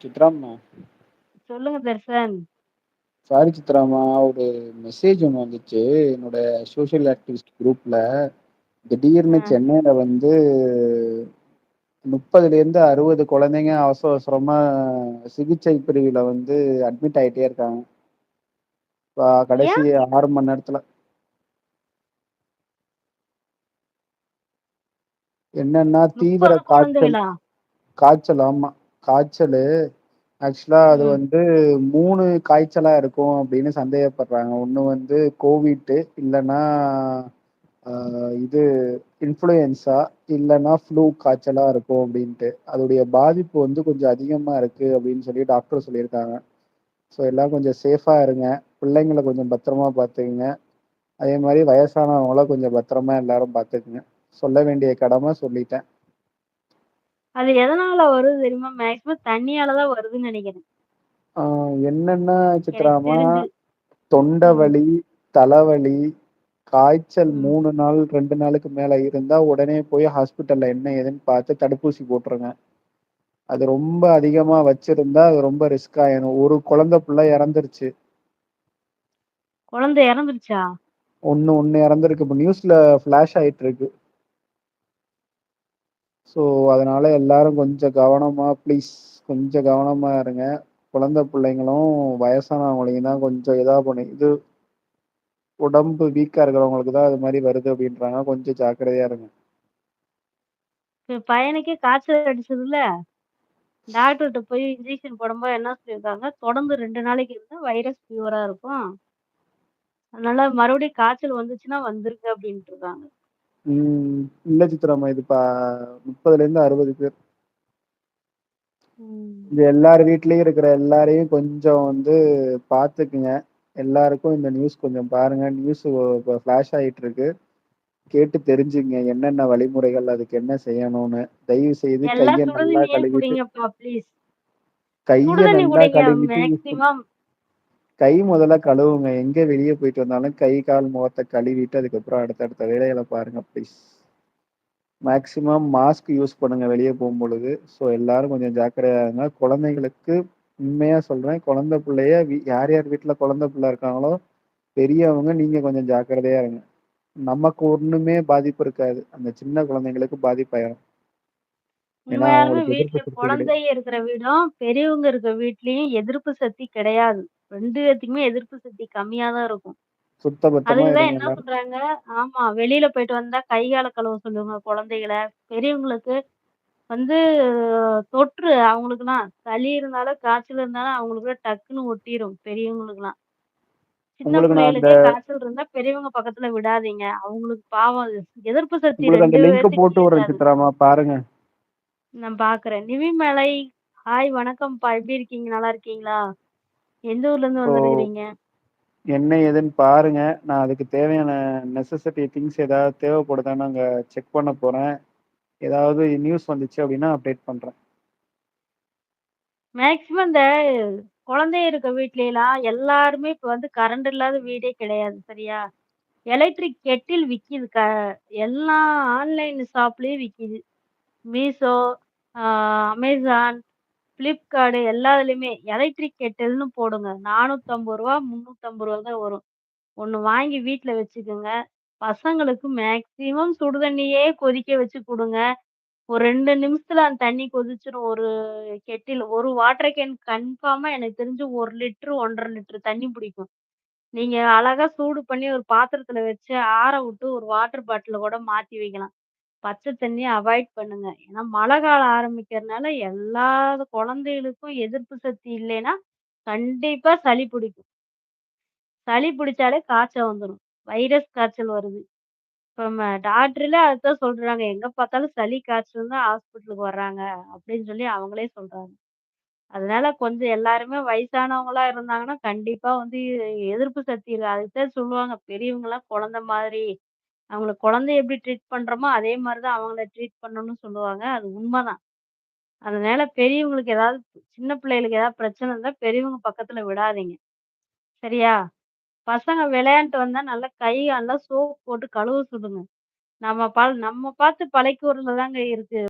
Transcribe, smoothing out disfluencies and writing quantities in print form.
சித்ராம்மா, சொல்லுங்க தர்ஷன். சாரி சித்ராம்மா, ஒரு மெசேஜ் ஒன்று வந்துச்சு என்னோட சோஷியல் ஆக்டிவிஸ்ட் குரூப்ல. திடீர்னு அ. சென்னையில வந்து 30லேருந்து 60 குழந்தைங்க அவசர அவசரமா சிகிச்சை பிரிவுல வந்து அட்மிட் ஆயிட்டே இருக்காங்க. கடைசி ஏன்? 6 மணி நேரத்துல என்னன்னா தீவிர 30 காய்ச்சல். குழந்தைகளா? காய்ச்சல், ஆமா. காய்ச்சலு. ஆக்சுவலா அது ம். வந்து 3 காய்ச்சலா இருக்கும் அப்படின்னு சந்தேகப்படுறாங்க. ஒண்ணு வந்து கோவிட், இல்லன்னா இது இன்ஃப்ளூயன்ஸா, இல்லன்னா ஃப்ளூ காய்ச்சலா இருக்கும் அப்படின்ட்டு. அதோடைய பாதிப்பு வந்து கொஞ்சம் அதிகமா இருக்கு அப்படின்னு சொல்லி டாக்டர் சொல்லியிருக்காங்க. ஸோ எல்லாம் கொஞ்சம் சேஃபா இருங்க. பிள்ளைங்கள கொஞ்சம் பத்திரமா பார்த்துக்குங்க. அதே மாதிரி வயசானவங்கள கொஞ்சம் பத்திரமா எல்லாரும் பார்த்துக்குங்க. சொல்ல வேண்டிய கடமை சொல்லிட்டேன். அது எதனால வருது தெரியுமா? மேக்ஸிமம் தண்ணியால தான் வருதுன்னு நெனைக்கிறேன். என்னன்னா எனக்கு சித்ராமா, தெரிஞ்சு. தொண்டை ம். வலி, தலைவலி, காய்ச்சல் ம். 3 நாள் 2 நாளுக்கு மேல இருந்தா உடனே போய் ஹாஸ்பிட்டல்ல என்ன ஏதுன்னு பார்த்து தடுப்பூசி போட்டுருங்க. அது ரொம்ப அதிகமா வச்சிருந்தா அது ரொம்ப ரிஸ்க் ஆயிரும். ஒரு குழந்தை புள்ள இறந்துருச்சு. குழந்தை இறந்துருச்சா? ஒண்ணு இறந்திருக்கு. இப்ப நியூஸ்ல ஃபிளாஷ் ஆயிட்டு இருக்கு. ஸோ அதனால எல்லாரும் கொஞ்சம் கவனமா ப்ளீஸ், கொஞ்சம் கவனமா இருங்க. குழந்தை பிள்ளைங்களும் வயசானவங்களையும் தான் கொஞ்சம் இதா பண்ணி இது உடம்பு வீக்கா இருக்கிறவங்களுக்கு தான் அது மாதிரி வருது அப்படின்றாங்க. கொஞ்சம் ஜாக்கிரதையா இருங்க. இப்ப பையனுக்கே காய்ச்சல் அடிச்சதுல்ல, டாக்டர்ட்ட போய் இன்ஜெக்ஷன் போடும்போது என்ன சொல்லியிருக்காங்க, தொடர்ந்து 2 நாளைக்கு இருந்தா வைரஸ் ஃபீவரா இருக்கும். அதனால மறுபடியும் காய்ச்சல் வந்துச்சுன்னா வந்துருங்க அப்டின்ட்டுருக்காங்க. இல்ல சித்ராம்மா, இது 30லேருந்து 60 பேர். ம். இது எல்லார் வீட்லயும் இருக்கிற எல்லாரையும் கொஞ்சம் வந்து பார்த்துக்குங்க. எல்லாருக்கும் இந்த நியூஸ் கொஞ்சம் பாருங்க. நியூஸ் இப்போ ஃபிளாஷ் ஆயிட்டு இருக்கு. கேட்டு தெரிஞ்சுங்க என்னென்ன வழிமுறைகள், அதுக்கு என்ன செய்யணும்னு. தயவு செய்து எல்லாம் கைய நல்லா சுடுதண்ணியே கழுவிட்டு, குடிங்கப்பா ப்ளீஸ். கைய சுடுதண்ணி நல்லா குடிங்க கழுவிட்டு யூஸ் பண்ணுங்க. மேக்ஸிமம். கை முதல்ல கழுவுங்க. எங்க வெளிய போயிட்டு வந்தாலும் கை, கால், முகத்த கழுவிட்டு அதுக்கப்புறம் அடுத்தடுத்த வேலைகள பாருங்க ப்ளீஸ். மேக்ஸிமம் மாஸ்க் யூஸ் பண்ணுங்க வெளிய போம்பொழுது. ஸோ எல்லாரும் கொஞ்சம் ஜாக்கிரதையா இருங்க. குழந்தைங்களுக்கு உண்மையா சொல்றேன், குழந்தை புள்ளைய யார் யார் வீட்ல குழந்தை புள்ள இருக்காங்களோ, பெரியவங்க நீங்க கொஞ்சம் ஜாக்கிரதையா இருங்க. நமக்கு ஒண்ணுமே பாதிப்பு இருக்காது. அந்த சின்ன குழந்தைங்களுக்கு பாதிப்பாயிரும். ஏன்னா உண்மையாலுமே அவங்களுக்கு வீட்ல எதிர்ப்பு சக்தி கிடையாது. குழந்தை இருக்கிற வீடும், பெரியவங்க இருக்க வீட்லயும் எதிர்ப்பு சக்தி கிடையாது. 2 பேத்துக்குமே எதிர்ப்பு சக்தி கம்மியா தான் இருக்கும். சுத்தபத்தமா அதுக்கு தான் இருங்க என்ன எல்லாரும். பண்றாங்க, ஆமா வெளியில போயிட்டு வந்தா கை, கால கழுவ சொல்லுங்க குழந்தைகள. பெரியவங்களுக்கு வந்து தொற்று அவங்களுக்குலாம் சளி இருந்தாலும், காய்ச்சல் இருந்தாலும் அவங்களுக்குலாம் டக்குன்னு ஒட்டிரும் பெரியவங்களுக்குலாம். சின்ன உங்களுக்கு நான் அந்த பிள்ளைகளுக்கே காய்ச்சல் இருந்தா பெரியவங்க பக்கத்துல விடாதீங்க. அவங்களுக்கு பாவம் அது எதிர்ப்பு சக்தி உங்களுக்கு அந்த 2 லிங்க் பேத்துக்குமே போட்டு விடுறேன் இருக்காது. சித்ராம்மா, பாருங்க. நான் பார்க்குறேன். நிவிமலை, ஹாய் வணக்கம்ப்பா. எப்படி இருக்கீங்க? நல்லா இருக்கீங்களா? எந்த ஊர்லேருந்து ஸோ வந்திருக்கிறீங்க? என்ன ஏதுன்னு பாருங்க. நான் அதுக்கு தேவையான நெசசிட்டி திங்ஸ் ஏதாவது தேவைப்படுதான்னு அங்க செக் பண்ண போறேன். ஏதாவது நியூஸ் வந்துச்சு அப்படின்னா அப்டேட் பண்றேன். மேக்ஸிமம் இந்த குழந்தை இருக்க வீட்லலாம் எல்லாருமே இப்ப வந்து கரண்ட் இல்லாத வீடே கிடையாது. சரியா? எலக்ட்ரிக் கெட்டில் விக்கிது. எல்லா ஆன்லைன் ஷாப்லயும் விக்கிது. மீஷோ, ஆ அமேசான், ஃப்ளிப்கார்ட் எல்லாத்துலயுமே எலக்ட்ரிக் கெட்டில்னு போடுங்க. ரூ. 450 ரூ. 350 தான் வரும். ஒண்ணு வாங்கி வீட்ல வச்சுக்கங்க. பசங்களுக்கு மேக்ஸிமம் சுடு தண்ணியே கொதிக்க வச்சு குடுங்க. ஒரு 2 நிமிஷத்துல அந்த தண்ணி கொதிச்சுரும். ஒரு கெட்டில் ஒரு வாட்டர் கேன் கன்ஃபார்மா எனக்கு தெரிஞ்சு 1 லிட்டர், 1 1/2 லிட்டர் தண்ணி பிடிக்கும். நீங்க அழகா சூடு பண்ணி ஒரு பாத்திரத்துல வச்சு ஆற விட்டு ஒரு வாட்டர் பாட்டில்ல கூட மாத்தி வைக்கலாம். பச்சை தண்ணிய அவாய்ட் பண்ணுங்க. ஏன்னா மழை காலம் ஆரம்பிக்கிறனால எல்லா குழந்தைகளுக்கும் எதிர்ப்பு சக்தி இல்லைன்னா, கண்டிப்பா சளி பிடிக்கும். சளி பிடிச்சாலே காய்ச்சல் வந்துரும். வைரஸ் காய்ச்சல் வருது. இப்ப டாக்டர்ல அதுதான் சொல்றாங்க. எங்க பார்த்தாலும் சளி, காய்ச்சல் தான் ஹாஸ்பிட்டலுக்கு வர்றாங்க. அப்படின்னு சொல்லி அவங்களே சொல்றாங்க. அதனால கொஞ்சம் எல்லாருமே வயசானவங்களா இருந்தாங்கன்னா, கண்டிப்பா வந்து எதிர்ப்பு சக்தி இல்ல. அதுக்கு தான் சொல்லுவாங்க, பெரியவங்கலாம் குழந்தை மாதிரி. அவங்கள குழந்தைய எப்படி ட்ரீட் பண்றோமோ, அதே மாரி தான் அவங்கள ட்ரீட் பண்ணணும்னு சொல்லுவாங்க. அது உண்மதான். அதனால பெரியவங்களுக்கு ஏதாவது சின்ன பிள்ளைகளுக்கு ஏதாவது பிரச்சனை இருந்தா பெரியவங்க பக்கத்துல விடாதீங்க. சரியா? பசங்க விளையாண்ட்டு வந்தா நல்லா கை, கால்லாம் சோப் போட்டு கழுவ சொல்லுங்க. நம்ம பார்த்து பழக்கி விடுறதுல தாங்க இருக்கு.